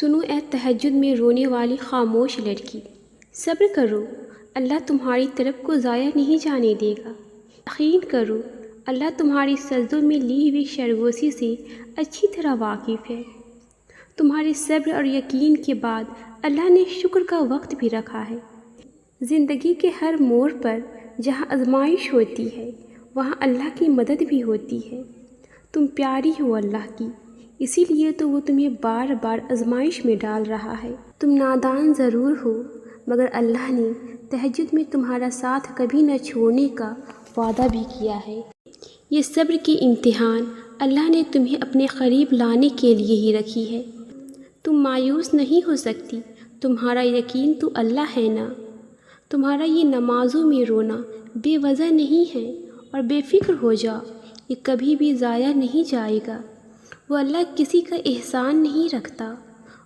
سنو اے تہجد میں رونے والی خاموش لڑکی، صبر کرو، اللہ تمہاری طرف کو ضائع نہیں جانے دے گا۔ یقین کرو، اللہ تمہاری سجدوں میں لی ہوئی سرگوشی سے اچھی طرح واقف ہے۔ تمہارے صبر اور یقین کے بعد اللہ نے شکر کا وقت بھی رکھا ہے۔ زندگی کے ہر موڑ پر جہاں آزمائش ہوتی ہے وہاں اللہ کی مدد بھی ہوتی ہے۔ تم پیاری ہو اللہ کی، اسی لیے تو وہ تمہیں بار بار آزمائش میں ڈال رہا ہے۔ تم نادان ضرور ہو مگر اللہ نے تہجد میں تمہارا ساتھ کبھی نہ چھوڑنے کا وعدہ بھی کیا ہے۔ یہ صبر کی امتحان اللہ نے تمہیں اپنے قریب لانے کے لیے ہی رکھی ہے۔ تم مایوس نہیں ہو سکتی، تمہارا یقین تو اللہ ہے نا۔ تمہارا یہ نمازوں میں رونا بے وجہ نہیں ہے، اور بے فکر ہو جاؤ، یہ کبھی بھی ضائع نہیں جائے گا۔ وہ اللہ کسی کا احسان نہیں رکھتا۔